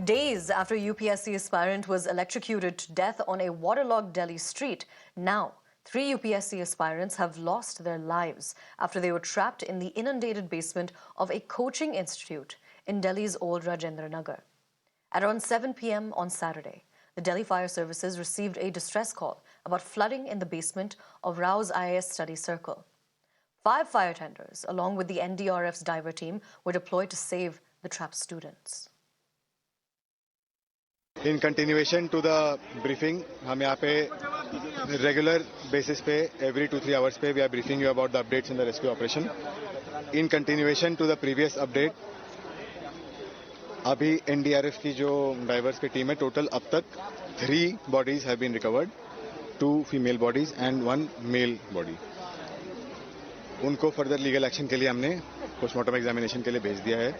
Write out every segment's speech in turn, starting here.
Days after a UPSC aspirant was electrocuted to death on a waterlogged Delhi street, now 3 UPSC aspirants have lost their lives after they were trapped in the inundated basement of a coaching institute in Delhi's old Rajendra Nagar. At around 7 p.m. on Saturday, the Delhi Fire Services received a distress call about flooding in the basement of Rao's IAS Study Circle. 5 fire tenders, along with the NDRF's diver team, were deployed to save the trapped students. In continuation to the briefing, हम यहाँ पे regular basis पे every 2-3 hours पे we are briefing you about the updates in the rescue operation. In continuation to the previous update, अभी NDRF की जो divers की team है, total अब तक 3 bodies have been recovered, 2 female bodies and 1 male body. उनको further legal action के लिए हमने postmortem examination के लिए भेज दिया है.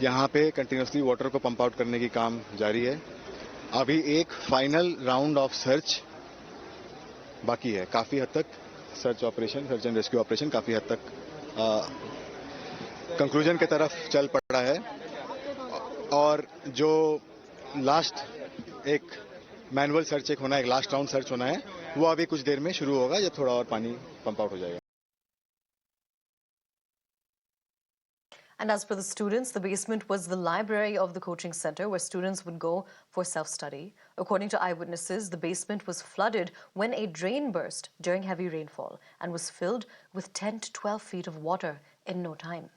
यहाँ पे कंटिन्यूसली वाटर को पंप आउट करने की काम जारी है. अभी एक फाइनल राउंड ऑफ सर्च बाकी है. काफी हद तक सर्च एंड रेस्क्यू ऑपरेशन काफी हद तक कंक्लूजन की तरफ चल पड़ा है. और जो लास्ट एक मैनुअल सर्च एक होना है, एक लास्ट राउंड सर्च होना है, वो अभी कुछ देर में शुरू होगा जब थोड़ा और पानी पंप आउट हो जाएगा. And as per the students, the basement was the library of the coaching center where students would go for self-study. According to eyewitnesses, the basement was flooded when a drain burst during heavy rainfall and was filled with 10 to 12 feet of water in no time.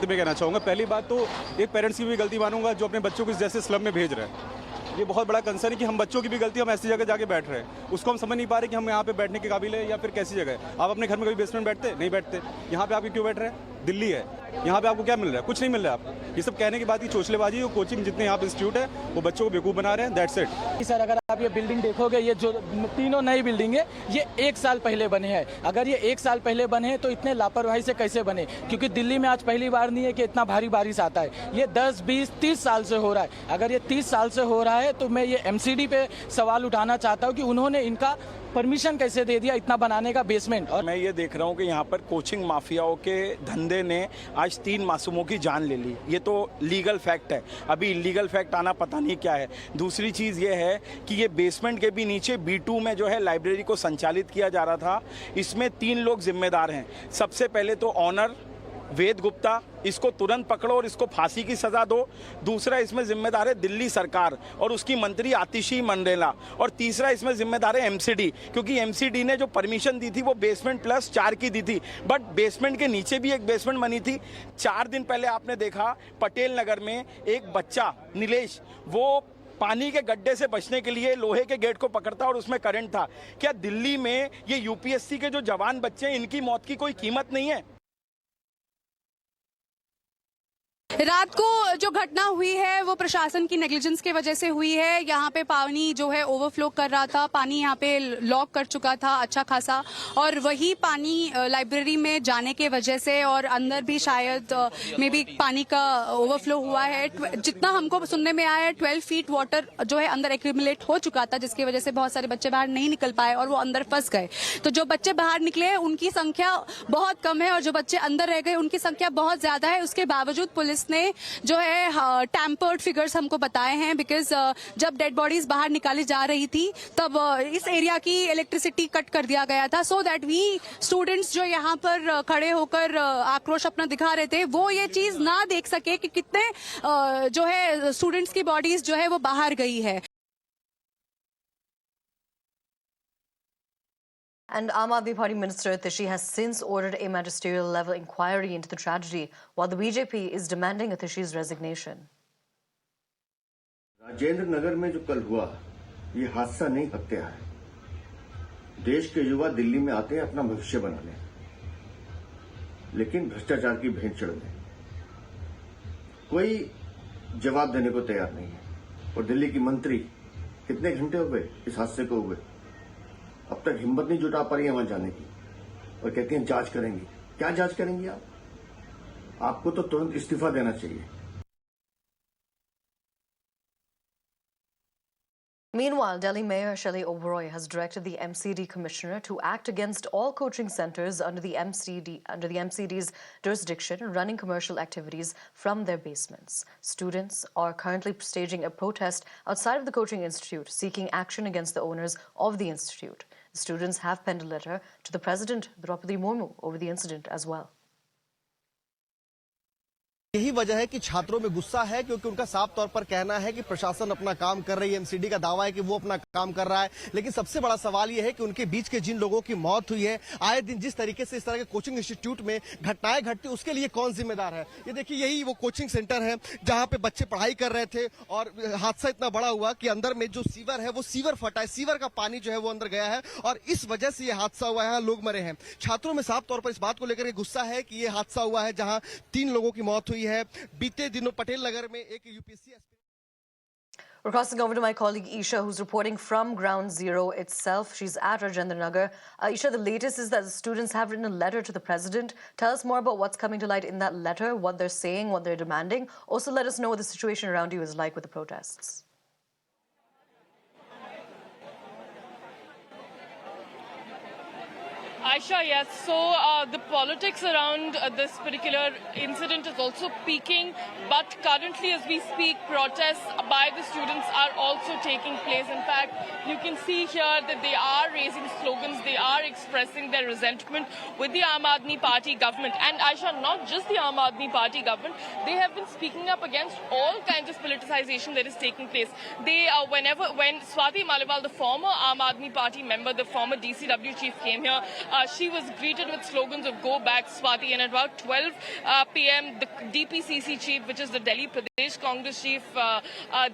मैं कहना चाहूँगा, पहली बात तो एक parents की भी गलती मानूंगा जो अपने बच्चों को इस जैसे स्लम में भेज रहे हैं. ये बहुत बड़ा कंसर्न है कि हम बच्चों की भी गलती, हम ऐसी जगह जाके बैठ रहे हैं. उसको हम समझ नहीं पा रहे कि हम यहाँ पे बैठने के काबिल है या फिर कैसी जगह है. आप अपने घर में कभी बेसमेंट बैठते नहीं बैठते. यहाँ पे आप क्यों बैठ रहे हैं? दिल्ली है, यहाँ पे आपको क्या मिल रहा है? कुछ नहीं मिल रहा है आपको. ये सब कहने की बात ही चोचलेबाजी है. कोचिंग जितने यहाँ पे इंस्टीट्यूट है वो बच्चों को बेवकूफ़ बना रहे हैं. That's it. सर, अगर आप ये बिल्डिंग देखोगे, ये जो तीनों नई बिल्डिंग है, ये 1 साल पहले बने हैं. अगर ये 1 साल पहले बने हैं तो इतने लापरवाही से कैसे बने? क्योंकि दिल्ली में आज पहली बार नहीं है कि इतना भारी बारिश आता है. ये 10, 20, 30 साल से हो रहा है. अगर ये 30 साल से हो रहा है तो मैं ये MCD पे सवाल उठाना चाहता हूँ कि उन्होंने इनका परमिशन कैसे दे दिया इतना बनाने का बेसमेंट. और मैं ये देख रहा हूँ कि यहाँ पर कोचिंग माफियाओं के धंधे ने आज 3 मासूमों की जान ले ली. ये तो लीगल फैक्ट है. अभी इलीगल फैक्ट आना पता नहीं क्या है. दूसरी चीज़ ये है कि ये बेसमेंट के भी नीचे B2 में जो है लाइब्रेरी को संचालित किया जा रहा था. इसमें 3 लोग जिम्मेदार हैं. सबसे पहले तो ऑनर वेद गुप्ता, इसको तुरंत पकड़ो और इसको फांसी की सजा दो. दूसरा इसमें जिम्मेदार है दिल्ली सरकार और उसकी मंत्री आतिशी मंडेला. और तीसरा इसमें जिम्मेदार है MCD, क्योंकि MCD ने जो परमिशन दी थी वो बेसमेंट प्लस 4 की दी थी. बट बेसमेंट के नीचे भी एक बेसमेंट बनी थी. 4 दिन पहले आपने देखा पटेल नगर में एक बच्चा नीलेश, वो पानी के गड्ढे से बचने के लिए लोहे के गेट को पकड़ता और उसमें करंट था. क्या दिल्ली में ये UPSC के जो जवान बच्चे हैं, इनकी मौत की कोई कीमत नहीं है? रात को जो घटना हुई है वो प्रशासन की नेग्लिजेंस की वजह से हुई है. यहाँ पे पानी जो है ओवरफ्लो कर रहा था. पानी यहाँ पे लॉक कर चुका था अच्छा खासा, और वही पानी लाइब्रेरी में जाने के वजह से और अंदर भी शायद में भी पानी का ओवरफ्लो हुआ है. जितना हमको सुनने में आया है 12 फीट वाटर जो है अंदर एक्यूमुलेट हो चुका था, जिसकी वजह से बहुत सारे बच्चे बाहर नहीं निकल पाए और वो अंदर फंस गए. तो जो बच्चे बाहर निकले उनकी संख्या बहुत कम है और जो बच्चे अंदर रह गए उनकी संख्या बहुत ज्यादा है. उसके बावजूद पुलिस ने जो है टैम्पर्ड फिगर्स हमको बताए हैं, बिकॉज जब डेड बॉडीज बाहर निकाली जा रही थी तब इस एरिया की इलेक्ट्रिसिटी कट कर दिया गया था, सो दैट वी स्टूडेंट्स जो यहाँ पर खड़े होकर आक्रोश अपना दिखा रहे थे वो ये चीज ना देख सके कि कितने जो है स्टूडेंट्स की बॉडीज जो है वो बाहर गई है. And Aam Aadmi Party Minister Atishi has since ordered a magisterial level inquiry into the tragedy, while the BJP is demanding Atishi's resignation. Rajendra Nagar में जो कल हुआ ये हादसा नहीं हत्या है. देश के युवा दिल्ली में आते हैं अपना भविष्य बनाने, लेकिन भ्रष्टाचार की भेंट चढ़ गए. कोई जवाब देने को तैयार नहीं है. और दिल्ली की मंत्री कितने घंटे हो गए इस हादसे को हुए, अब तक हिम्मत नहीं जुटा पा रही है वहां जाने की, और कहती हैं जांच करेंगी. क्या जांच करेंगी आप? आपको तो तुरंत इस्तीफा देना चाहिए. Meanwhile, Delhi Mayor Shelly Oberoi has directed the MCD Commissioner to act against all coaching centres under the MCD's jurisdiction running commercial activities from their basements. Students are currently staging a protest outside of the coaching institute seeking action against the owners of the institute. The students have penned a letter to the President Draupadi Murmu over the incident as well. यही वजह है कि छात्रों में गुस्सा है, क्योंकि उनका साफ तौर पर कहना है कि प्रशासन अपना काम कर रही है। एमसीडी का दावा है कि वो अपना काम कर रहा है, लेकिन सबसे बड़ा सवाल यह है कि उनके बीच के जिन लोगों की मौत हुई है, आए दिन जिस तरीके से इस तरह के कोचिंग इंस्टीट्यूट में घटनाएं घटती, उसके लिए कौन जिम्मेदार है। ये देखिए, यही वो कोचिंग सेंटर है जहां पे बच्चे पढ़ाई कर रहे थे और हादसा इतना बड़ा हुआ कि अंदर में जो सीवर है वो सीवर फटा है, सीवर का पानी जो है वो अंदर गया है और इस वजह से ये हादसा हुआ है, लोग मरे हैं। छात्रों में साफ तौर पर इस बात को लेकर गुस्सा है कि ये हादसा हुआ है जहां 3 लोगों की मौत हुई है। बीते दिनों पटेल नगर में एक UPSC. We're crossing over to my colleague Isha, who's reporting from Ground Zero itself. She's at Rajendra Nagar. Isha, the latest is that the students have written a letter to the president. Tell us more about what's coming to light in that letter, what they're saying, what they're demanding. Also, let us know what the situation around you is like with the protests. Aisha, yes. So the politics around this particular incident is also peaking, but currently as we speak, protests by the students are also taking place. In fact, you can see here that they are raising slogans, they are expressing their resentment with the Aam Aadmi Party government. And Aisha, not just the Aam Aadmi Party government, they have been speaking up against all kinds of politicization that is taking place. They, when Swati Maliwal, the former Aam Aadmi Party member, the former DCW chief came here, she was greeted with slogans of "Go back, Swati." And at about 12 p.m., the DPCC chief, which is the Delhi Pradesh Congress chief,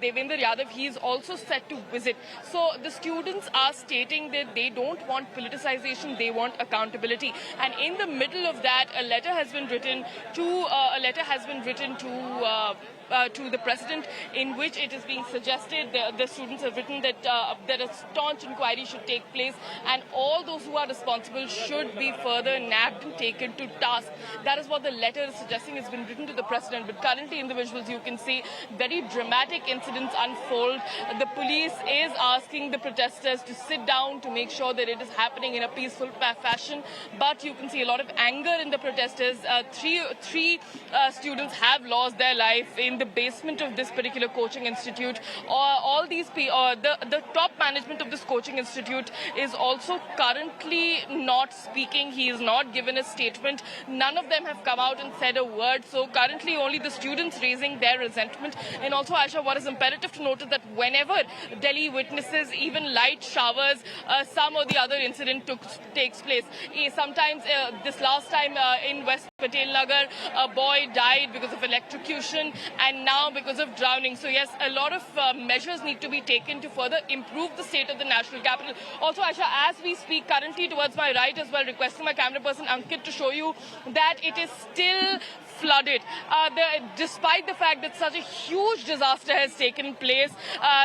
Devendra Yadav, he is also set to visit. So the students are stating that they don't want politicization, they want accountability. And in the middle of that, a letter has been written to the president, in which it is being suggested, the students have written that a staunch inquiry should take place and all those who are responsible should be further nabbed and taken to task. That is what the letter is suggesting has been written to the president. But currently in the visuals you can see very dramatic incidents unfold. The police is asking the protesters to sit down to make sure that it is happening in a peaceful fashion. But you can see a lot of anger in the protesters. Three students have lost their life in the basement of this particular coaching institute. All these the top management of this coaching institute is also currently not speaking. He is not given a statement. None of them have come out and said a word. So currently only the students raising their resentment. And also, Aisha, what is imperative to note is that whenever Delhi witnesses even light showers, some or the other incident takes place. Sometimes this last time in West Patel Nagar, a boy died because of electrocution, and now because of drowning. So yes, a lot of measures need to be taken to further improve the state of the national capital. Also, Aisha, as we speak currently towards my right as well, requesting my camera person Ankit to show you that it is still flooded. Despite the fact that such a huge disaster has taken place,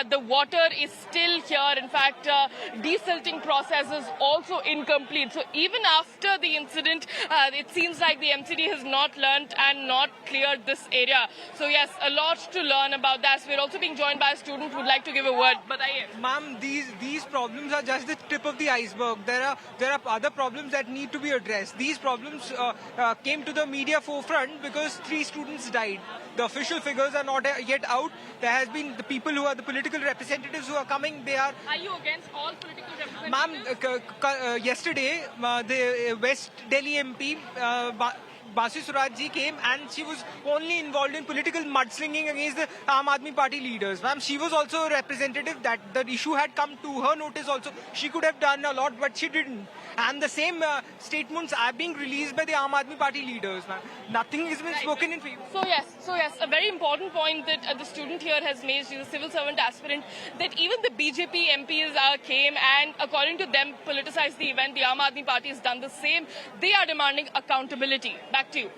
the water is still here. In fact, desilting process is also incomplete. So even after the incident, it seems like the MCD has not learnt and not cleared this area. So yes, a lot to learn about that. We're also being joined by a student who would like to give a word. But Ma'am, these problems are just the tip of the iceberg. There are other problems that need to be addressed. These problems came to the media forefront because 3 students died. The official figures are not yet out. There has been the people who are the political representatives who are coming. Are you against all political representatives? Ma'am, yesterday the West Delhi MP Basu Suraj ji came and she was only involved in political mudslinging against the Aam Aadmi Party leaders. Ma'am, she was also a representative. That the issue had come to her notice also. She could have done a lot, but she didn't. And the same statements are being released by the Aam Aadmi Party leaders. Ma'am, nothing has been spoken in favor. So yes, a very important point that the student here has made, she's a civil servant aspirant, that even the BJP MPs came and according to them politicized the event. The Aam Aadmi Party has done the same. They are demanding accountability. Back to you.